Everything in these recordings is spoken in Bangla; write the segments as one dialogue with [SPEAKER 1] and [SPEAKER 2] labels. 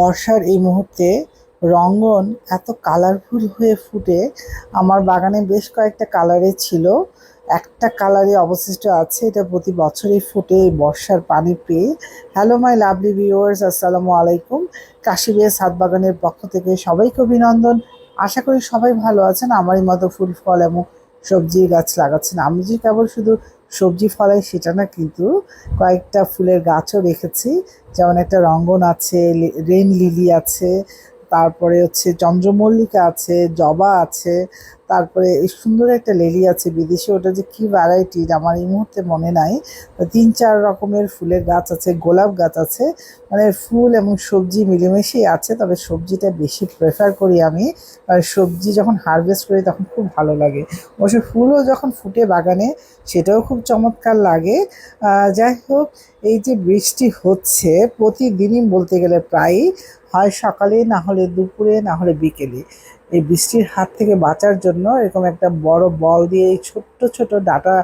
[SPEAKER 1] বর্ষার এই মুহূর্তে রঙ্গন এত কালারফুল হয়ে ফুটে। আমার বাগানে বেশ কয়েকটা কালারের ছিল, একটা কালারই অবশিষ্ট আছে। এটা প্রতি বছরই ফুটে এই বর্ষার পানি পেয়ে। হ্যালো মাই লাভলি ভিউয়ার্স, আসসালামু আলাইকুম। কাশিবের ছাদ বাগানের পক্ষ থেকে সবাইকে অভিনন্দন। আশা করি সবাই ভালো আছেন, আমারই মতো ফুল ফল এবং সবজি গাছ লাগাচ্ছেন। আমি যে কেবল শুধু সবজি ফলাই সেটা না, কিন্তু কয়েকটা ফুলের গাছও রেখেছি। যেমন একটা রঙ্গন আছে, রেন লিলি আছে, তারপরে হচ্ছে চন্দ্রমল্লিকা আছে, জবা আছে, তারপরে এই সুন্দর একটা লিলি আছে বিদেশি, ওটা যে কি ভ্যারাইটির আমার এই মুহূর্তে মনে নাই। তো ৩-৪ রকমের ফুলের গাছ আছে, গোলাপ গাছ আছে। মানে ফুল এবং সবজি মিলেমিশেই আছে, তবে সবজিটা বেশি প্রেফার করি আমি। আর সবজি যখন হারভেস্ট করি তখন খুব ভালো লাগে। অবশ্য ফুলও যখন ফুটে বাগানে সেটাও খুব চমৎকার লাগে। যাই হোক, এই যে বৃষ্টি হচ্ছে প্রতিদিনই বলতে গেলে প্রায়ই, হয় সকালে, না হলে দুপুরে, না হলে বিকেলে। এই বৃষ্টির হাত থেকে বাঁচার জন্য এরকম একটা বড় বল দিয়ে এই ছোট্ট ছোট ডাটা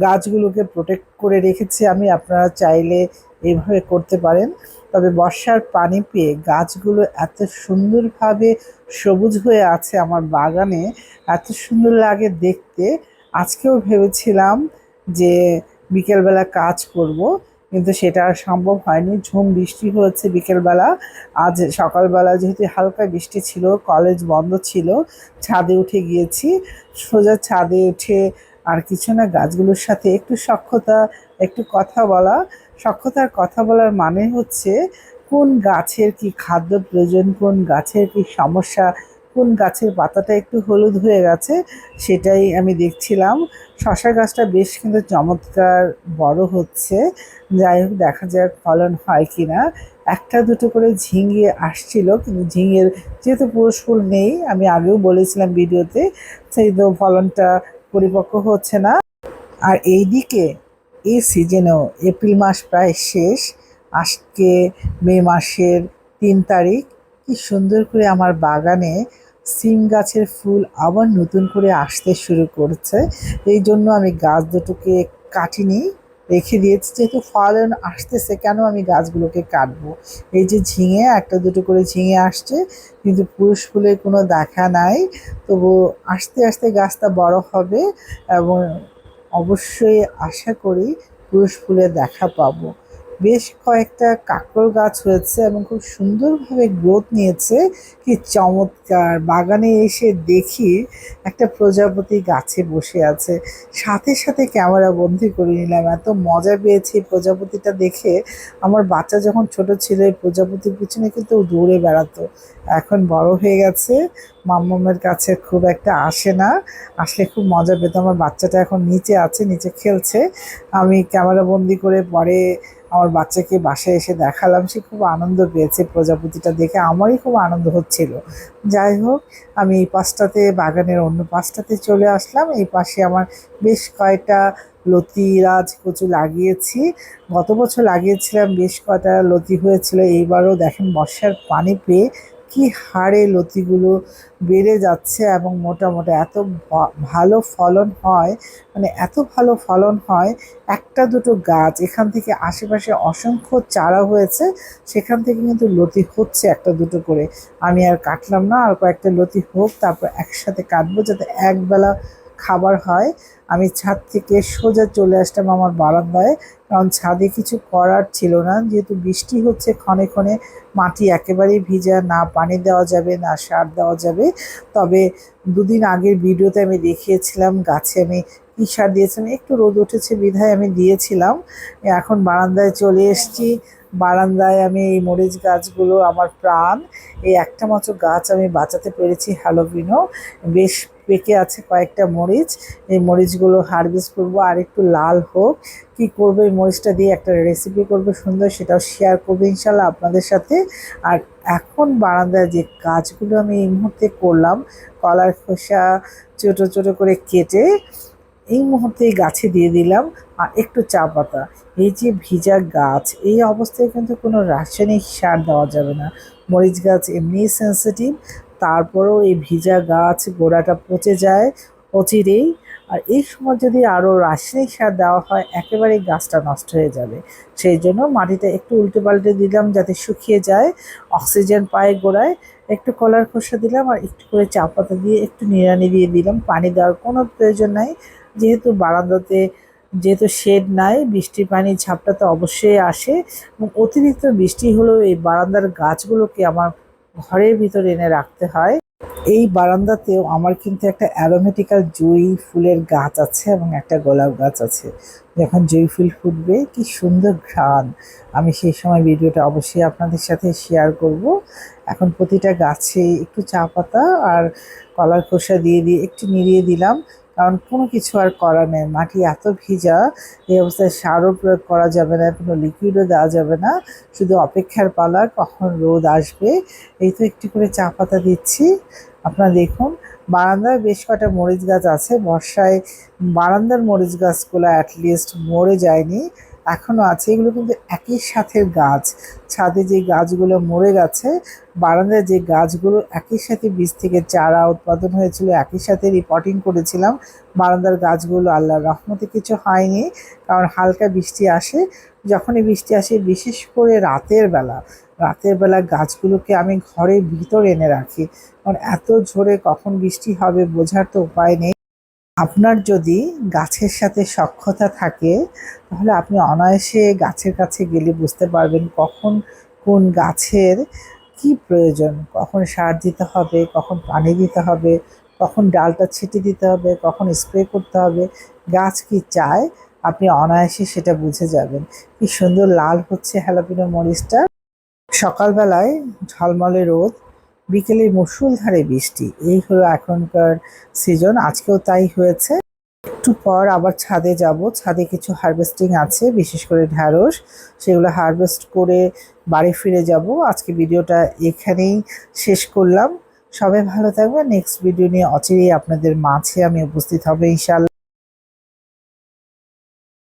[SPEAKER 1] গাছগুলোকে প্রোটেক্ট করে রেখেছি আমি। আপনারা চাইলে এইভাবে করতে পারেন। তবে বর্ষার পানি পেয়ে গাছগুলো এত সুন্দরভাবে সবুজ হয়ে আছে আমার বাগানে, এত সুন্দর লাগে দেখতে। আজকেও ভেবেছিলাম যে বিকেলবেলা কাজ করব, কিন্তু সেটা আর সম্ভব হয়নি। ঝুম বৃষ্টি হয়েছে বিকেলবেলা। আজ সকালবেলা যেহেতু হালকা বৃষ্টি ছিল, কলেজ বন্ধ ছিল, ছাদে উঠে গিয়েছি। সোজা ছাদে উঠে আর কিছু না, গাছগুলোর সাথে একটু সখ্যতা, একটু কথা বলা। সখ্যতার কথা বলার মানে হচ্ছে কোন গাছের কি খাদ্য প্রয়োজন, কোন গাছের কি সমস্যা, কোন গাছের পাতাটা একটু হলুদ হয়ে গেছে সেটাই আমি দেখছিলাম। শশা গাছটা বেশ কিন্তু চমৎকার বড় হচ্ছে। যাই হোক, দেখা যাক ফলন হয় কি না। একটা দুটো করে ঝিঙে আসছিল, কিন্তু ঝিঙের যেহেতু পুরুষ ফুল নেই, আমি আগেও বলেছিলাম ভিডিওতে, সেই তো ফলনটা পরিপক্ক হচ্ছে না। আর এইদিকে এই সিজনেও এপ্রিল মাস প্রায় শেষ। আজকে মে মাসের ৩ তারিখ। কি সুন্দর করে আমার বাগানে সিম গাছের ফুল আবার নতুন করে আসতে শুরু করছে। এই জন্য আমি গাছ দুটোকে কাটিনি, রেখে দিয়েছি। যেহেতু ফলন আসতেছে, কেন আমি গাছগুলোকে কাটবো। এই যে ঝিঙে, একটা দুটো করে ঝিঙে আসছে, কিন্তু পুরুষ ফুলের কোনো দেখা নাই। তবু আস্তে আস্তে গাছটা বড় হবে এবং অবশ্যই আশা করি পুরুষ ফুলের দেখা পাবো। বেশ কয়েকটা কাঁকরোল গাছ হয়েছে এবং খুব সুন্দরভাবে গ্রোথ নিয়েছে। কি চমৎকার! বাগানে এসে দেখি একটা প্রজাপতি গাছে বসে আছে। সাথে সাথে ক্যামেরা বন্দি করে নিলাম, এত মজা পেয়েছি প্রজাপতিটা দেখে। আমার বাচ্চা যখন ছোট ছিল এই প্রজাপতির পিছনে কিন্তু ও দৌড়ে বেড়াতো। এখন বড় হয়ে গেছে, মাম্মামের কাছে খুব একটা আসে না। আসলে খুব মজা পেত। আমার বাচ্চাটা এখন নিচে আছে, নিচে খেলছে। আমি ক্যামেরা বন্দি করে পরে আমার বাচ্চাকে বাসায় এসে দেখালাম। সে খুব আনন্দ পেয়েছে প্রজাপতিটা দেখে, আমারই খুব আনন্দ হচ্ছিল। যাই হোক, আমি এই পাশটাতে, বাগানের অন্য পাশটাতে চলে আসলাম। এই পাশে আমার বেশ কয়েকটা লতিরাজ কচু লাগিয়েছি। গত বছর লাগিয়েছিলাম, বেশ কয়টা লতি হয়েছিল। এইবারও দেখেন বর্ষার পানি পেয়ে কি হারে লতিগুলো বেড়ে যাচ্ছে এবং মোটা মোটা এত ভালো ফলন হয়। মানে এত ভালো ফলন হয়। একটা দুটো গাছ, এখান থেকে আশেপাশে অসংখ্য চারা হয়েছে, সেখান থেকে কিন্তু লতি হচ্ছে একটা দুটো করে। আমি আর কাটলাম না, আর কয়েকটা লতি হোক, তারপর একসাথে কাটবো যাতে একবেলা খাবার হয়। আমি ছাদ থেকে সোজা চলে আসলাম আমার বারান্দায়, কারণ ছাদে কিছু করার ছিল না। যেহেতু বৃষ্টি হচ্ছে ক্ষণে ক্ষণে, মাটি একেবারেই ভিজা, না পানি দেওয়া যাবে না সার দেওয়া যাবে। তবে দুদিন আগের ভিডিওতে আমি দেখিয়েছিলাম গাছে আমি কী সার দিয়েছিলাম, একটু রোদ উঠেছে বিধায় আমি দিয়েছিলাম। এখন বারান্দায় চলে এসেছি। বারান্দায় আমি এই মরিচ গাছগুলো আমার প্রাণ। এই একটা মাত্র গাছ আমি বাঁচাতে পেরেছি, হ্যালোভিনো। বেশ পেকে আছে কয়েকটা মরিচ। এই মরিচগুলো হারভেস্ট করবো, আর একটু লাল হোক। কি করবো এই মরিচটা দিয়ে, একটা রেসিপি করবো সুন্দর, সেটাও শেয়ার করবো ইনশাল্লাহ আপনাদের সাথে। আর এখন বারান্দায় যে কাজগুলো আমি এই মুহূর্তে করলাম, কলার খোসা ছোটো ছোটো করে কেটে এই মুহূর্তে এই গাছে দিয়ে দিলাম, আর একটু চা পাতা। এই যে ভিজা গাছ, এই অবস্থায় কিন্তু কোনো রাসায়নিক সার দেওয়া যাবে না। মরিচ গাছ এমনিই সেন্সিটিভ, তারপরেও এই ভিজা গাছ গোড়াটা পচে যায় অচিরেই। আর এই সময় যদি আরও রাসায়নিক সার দেওয়া হয় একেবারেই গাছটা নষ্ট হয়ে যাবে। সেই জন্য মাটিটা একটু উল্টে পাল্টে দিলাম যাতে শুকিয়ে যায়, অক্সিজেন পায় গোড়ায়। একটু কলার খোসা দিলাম আর একটু করে চা পাতা দিয়ে একটু নিড়ানি দিয়ে দিলাম। পানি দেওয়ার কোনো প্রয়োজন নাই, যেহেতু বারান্দাতে যেহেতু শেড নাই, বৃষ্টির পানি ঝাপটা তো অবশ্যই আসে এবং অতিরিক্ত বৃষ্টি হলেও এই বারান্দার গাছগুলোকে আমার ঘরের ভিতরে এনে রাখতে হয়। এই বারান্দাতেও আমার কিন্তু একটা অ্যারোমেটিক্যাল জুঁই ফুলের গাছ আছে এবং একটা গোলাপ গাছ আছে। যখন জুঁই ফুল ফুটবে কি সুন্দর ঘ্রাণ! আমি সেই সময় ভিডিওটা অবশ্যই আপনাদের সাথে শেয়ার করব। এখন প্রতিটা গাছে একটু চা পাতা আর কলার খোসা দিয়ে দিয়ে একটু নিড়িয়ে দিলাম, কারণ কোনো কিছু আর করার নেই। মাটি এত ভিজা, এই অবস্থায় সারও প্রয়োগ করা যাবে না, কোনো লিকুইডও দেওয়া যাবে না, শুধু অপেক্ষার পালা কখন রোদ আসবে। এই তো একটু করে চা পাতা দিচ্ছি। আপনারা দেখুন, বারান্দায় বেশ কটা মরিচ গাছ আছে। বর্ষায় বারান্দার মরিচ গাছগুলো অ্যাটলিস্ট মরে যায়নি, এখনো আছে। এগুলো কিন্তু একই সাথের গাছ। ছাদে যে গাছগুলো মরে গেছে, বারান্দায় যে গাছগুলো একই সাথে বীজ থেকে চারা উৎপাদন হয়েছিল, একই সাথে রিপোর্টিং করেছিলাম, বারান্দার গাছগুলো আল্লাহর রহমতে কিছু হয়নি, কারণ হালকা বৃষ্টি আসে। যখনই বৃষ্টি আসে, বিশেষ করে রাতের বেলা গাছগুলোকে আমি ঘরের ভিতর এনে রাখি, কারণ এত জোরে কখন বৃষ্টি হবে বোঝার তো উপায় নেই। আপনার যদি গাছের সাথে সখ্যতা থাকে, তাহলে আপনি অনায়াসে গাছের কাছে গেলে বুঝতে পারবেন কখন কোন গাছের কি প্রয়োজন, কখন সার দিতে হবে, কখন পানি দিতে হবে, কখন ডালটা ছিটে দিতে হবে, কখন স্প্রে করতে হবে, গাছ কি চায় আপনি অনায়াসে সেটা বুঝে যাবেন। কি সুন্দর লাল হচ্ছে হ্যালাপিনো মরিচটা। সকালবেলায় ঝলমলে রোদ, বিকেলে মুষলধারে বৃষ্টি, এই হলো এখনকার সিজন। আজকেও তাই হয়েছে। একটু পর আবার ছাদে যাব, ছাদে কিছু হারভেস্টিং আছে, বিশেষ করে ঢ্যাঁড়স, সেগুলো হারভেস্ট করে বাড়ি ফিরে যাব। আজকে ভিডিওটা এখানেই শেষ করলাম। সবাই ভালো থাকবেন। নেক্সট ভিডিও নিয়ে অচিরেই আপনাদের মাঝে আমি উপস্থিত হব ইনশাআল্লাহ।